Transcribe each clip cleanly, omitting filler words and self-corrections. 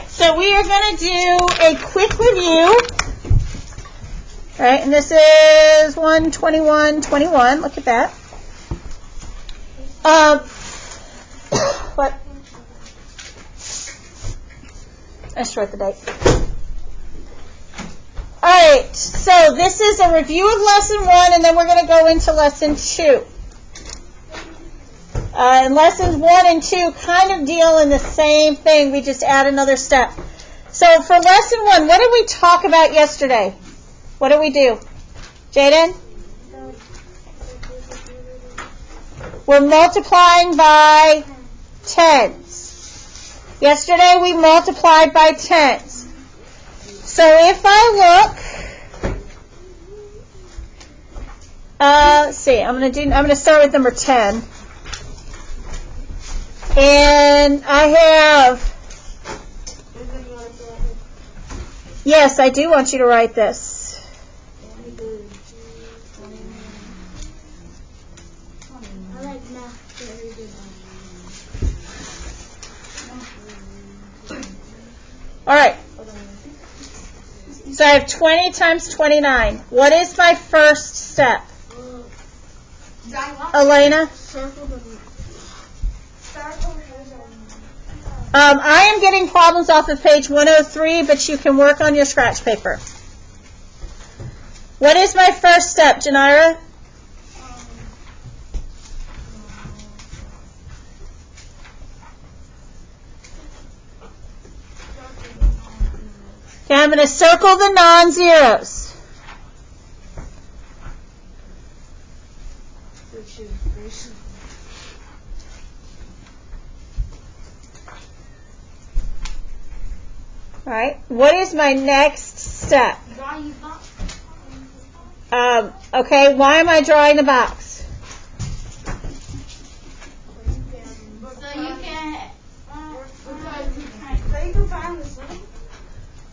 so we are going to do a quick review. All right, and this is 1/21/21. Look at that. What? I just wrote the date. All right, so this is a review of lesson 1, and then we're going to go into lesson 2. And lessons 1 and 2 kind of deal in the same thing. We just add another step. So for lesson 1, what did we talk about yesterday? What did we do? Jaden? We're multiplying by tens. Yesterday we multiplied by tens. So if I look, let's see, I'm going to start with number 10. And I have, yes, I do want you to write this. All right. So I have 20 times 29. What is my first step? Elena? I am getting problems off of page 103, but you can work on your scratch paper. What is my first step, Janira? Okay, I'm going to circle the non-zeros. All right, what is my next step? Okay, why am I drawing the box?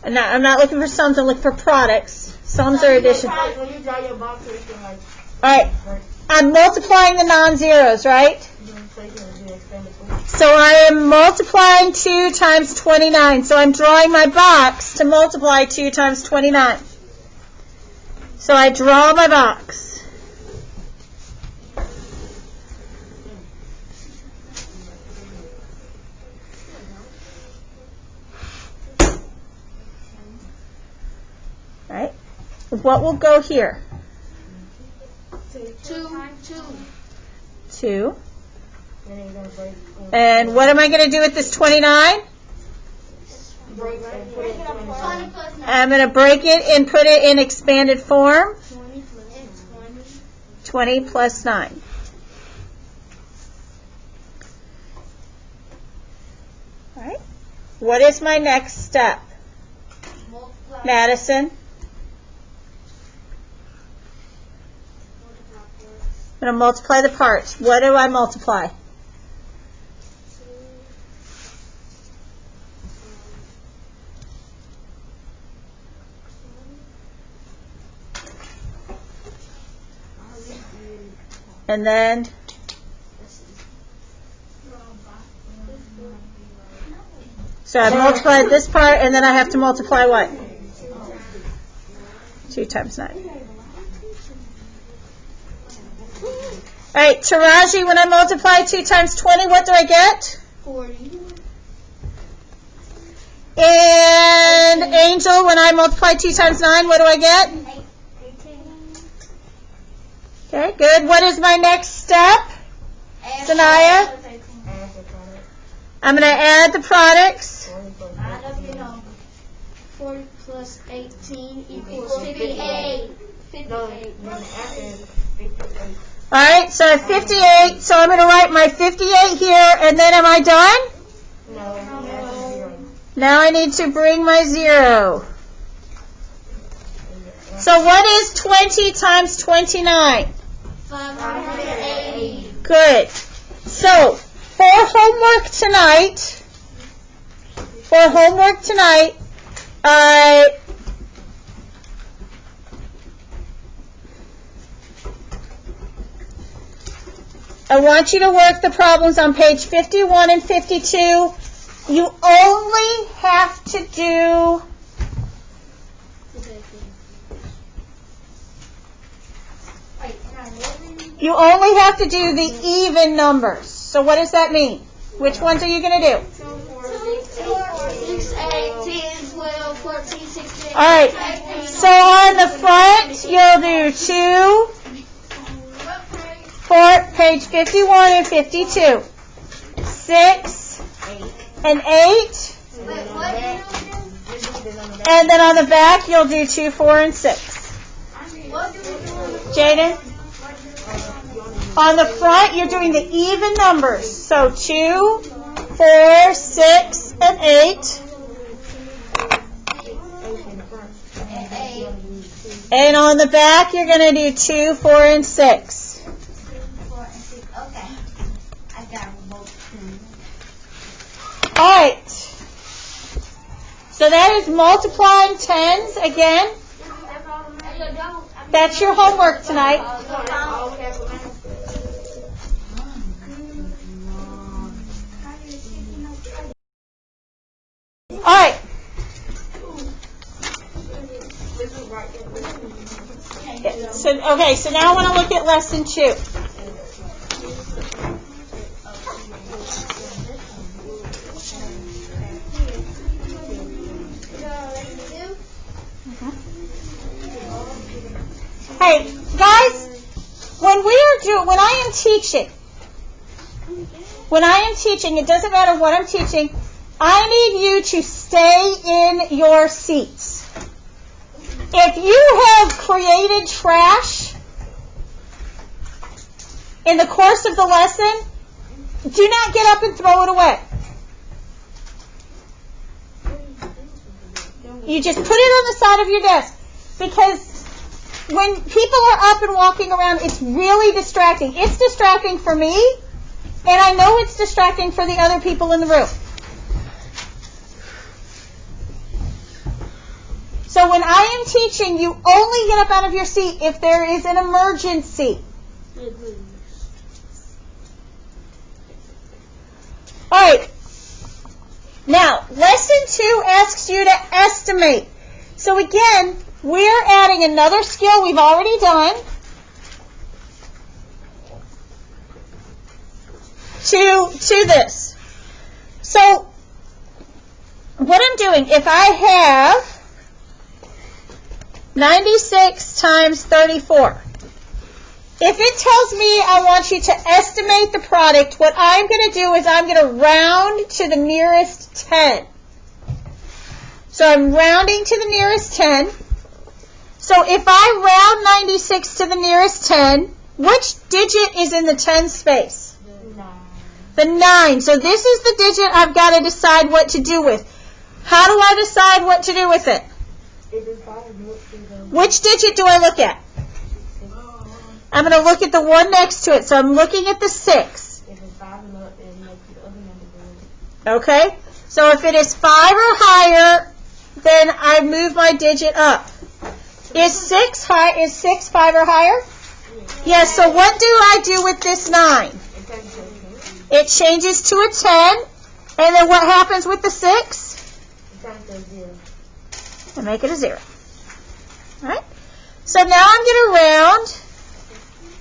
I'm not looking for sums, I'm looking for products. Sums are addition. All right, I'm multiplying the non-zeros, right? So I am multiplying 2 times 29. So I'm drawing my box to multiply 2 times 29. So I draw my box. All right. What will go here? 2. And what am I going to do with this 29? I'm going to break it and put it in expanded form. 20 plus 9. All right. What is my next step? Madison? I'm going to multiply the parts. What do I multiply? And then so I multiplied this part, and then I have to multiply what? 2 times 9. All right, Taraji, when I multiply 2 times 20, what do I get? 40. And Angel, when I multiply 2 times 9, what do I get? 18. Okay, good. What is my next step? Sanaya? I'm going to add the products. Add up your number. 40 plus 18 equals 58. 58. All right, so I have 58, so I'm going to write my 58 here, and then am I done? No. Now I need to bring my 0. So what is 20 times 29? 580. Good. So for homework tonight, I want you to work the problems on page 51 and 52 you only have to do the even numbers. So what does that mean? Which ones are you going to do? 2, 4, 6, 8, 10, 12, 14, 16. All right. So on the front, you'll do 2, 4, page 51 and 52. 6 and 8. And then on the back, you'll do 2, 4, and 6. Jaden? On the front, you're doing the even numbers. So 2, 4, 6, and 8. And on the back, you're going to do 2, 4, and 6. Okay. I got both. All right. So that is multiplying tens again. That's your homework tonight. All right. So now I want to look at lesson 2. Hey, guys, when I am teaching, it doesn't matter what I'm teaching, I need you to stay in your seats. If you have created trash in the course of the lesson, do not get up and throw it away. You just put it on the side of your desk, because when people are up and walking around, it's really distracting. It's distracting for me, and I know it's distracting for the other people in the room. So when I am teaching, you only get up out of your seat if there is an emergency. All right. Now, lesson 2 asks you to estimate. So again, we're adding another skill we've already done to this. So what I'm doing, if I have 96 times 34, if it tells me I want you to estimate the product, what I'm going to do is I'm going to round to the nearest 10. So I'm rounding to the nearest 10. So if I round 96 to the nearest 10, which digit is in the 10 space? The 9. So this is the digit I've got to decide what to do with. How do I decide what to do with it? Which digit do I look at? I'm going to look at the one next to it. So I'm looking at the 6. Okay? So if it is 5 or higher, then I move my digit up. Is 6 5 or higher? Yes, so what do I do with this 9? It changes to a 10. And then what happens with the 6? I make it a 0. All right? So now I'm going to round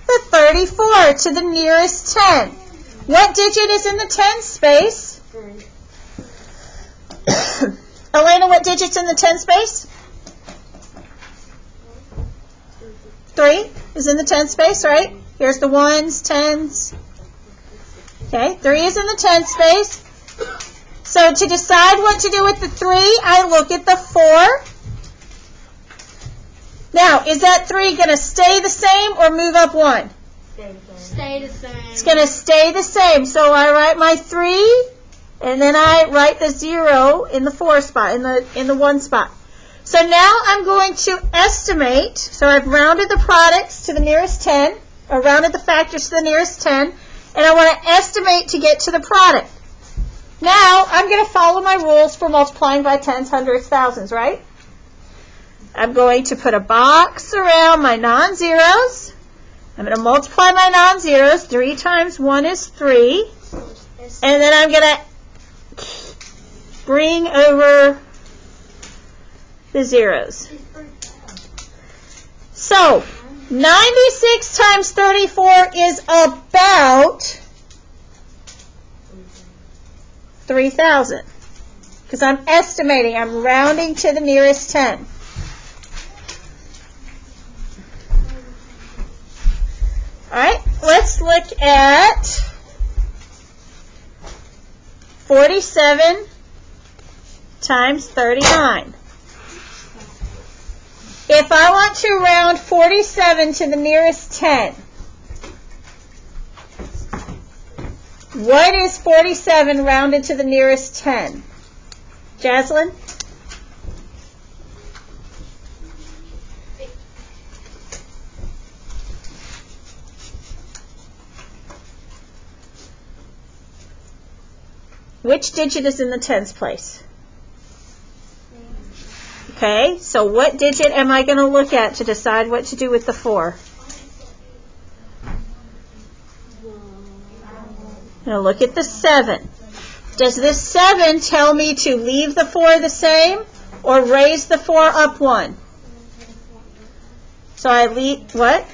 the 34 to the nearest 10. What digit is in the 10 space? 3. Elena, what digit's in the 10 space? 3 is in the 10 space, right? Here's the 1s, 10s. Okay, 3 is in the 10 space. So to decide what to do with the 3, I look at the 4. Now, is that 3 going to stay the same or move up 1? Stay the same. It's going to stay the same. So I write my 3, and then I write the 0 in the 4 spot, in the 1 spot. So now I'm going to estimate. So I've rounded the products to the nearest 10, or rounded the factors to the nearest 10, and I want to estimate to get to the product. Now I'm going to follow my rules for multiplying by tens, hundreds, thousands, right? I'm going to put a box around my non-zeros. I'm going to multiply my non-zeros. 3 times 1 is 3. And then I'm going to bring over the zeros. So, 96 times 34 is about 3,000. Because I'm estimating, I'm rounding to the nearest 10. All right, let's look at 47 times 39. If I want to round 47 to the nearest 10, what is 47 rounded to the nearest 10? Jaslyn? Which digit is in the tens place? Okay, so what digit am I going to look at to decide what to do with the 4? I'm going to look at the 7. Does this 7 tell me to leave the 4 the same or raise the 4 up 1? So I leave, what?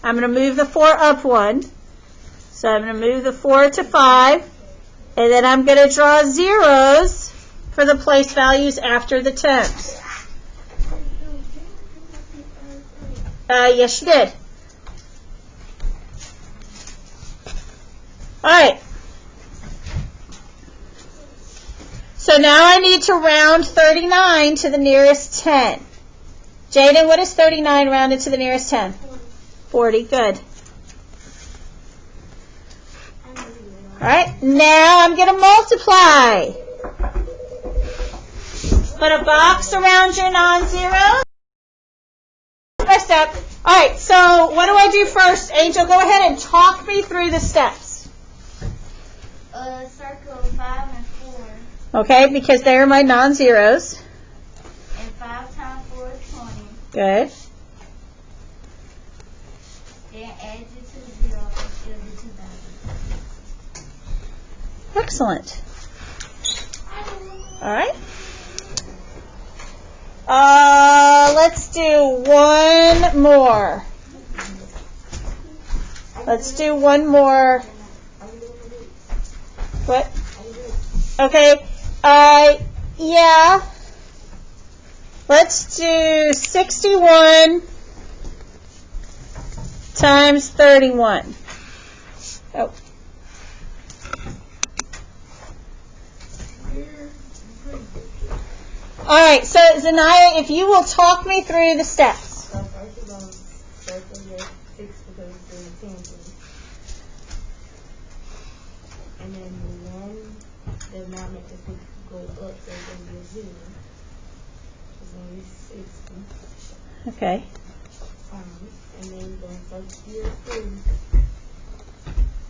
I'm going to move the 4 up 1. So I'm going to move the 4 to 5. And then I'm going to draw zeros for the place values after the tens. Yes, you did. All right. So now I need to round 39 to the nearest 10. Jaden, what is 39 rounded to the nearest 10? 40. Good. All right. Now I'm going to multiply. Put a box around your non-zeros. First step. All right, so what do I do first? Angel, go ahead and talk me through the steps. Circle 5 and 4. Okay, because they're my non-zeros. And 5 times 4 is 20. Good. Then add it to the 0 and still get 2,000. Excellent. All right. Let's do one more. Let's do one more. What? Okay. Yeah. Let's do 61 times 31. Oh. All right, so Zanaya, if you will talk me through the steps. So first you're going to circle your 6 because it's the 10. And then the 1 does not make the 6 go up, so it's going to be a 0. It's going to be 60. Okay. And then you're going to circle your 3.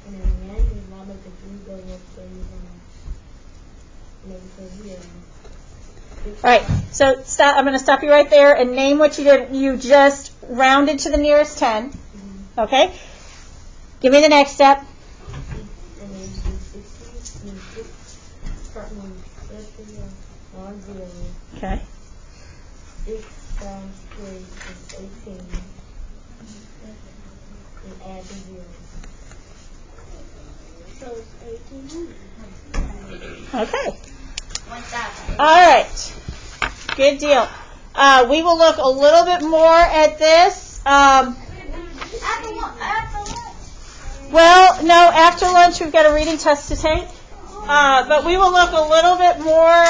And then the 1 does not make the 3 go up, so you're going to make it a 0. All right, so stop. I'm going to stop you right there and name what you did. You just rounded to the nearest 10. Okay? Give me the next step. And then you do 60, you 6, starting on 0. Okay. 6 times 3 is 18. And add the 0. So it's 18. Okay. 1,000. All right. Good deal. We will look a little bit more at this. After lunch. Well, no, after lunch we've got a reading test to take. But we will look a little bit more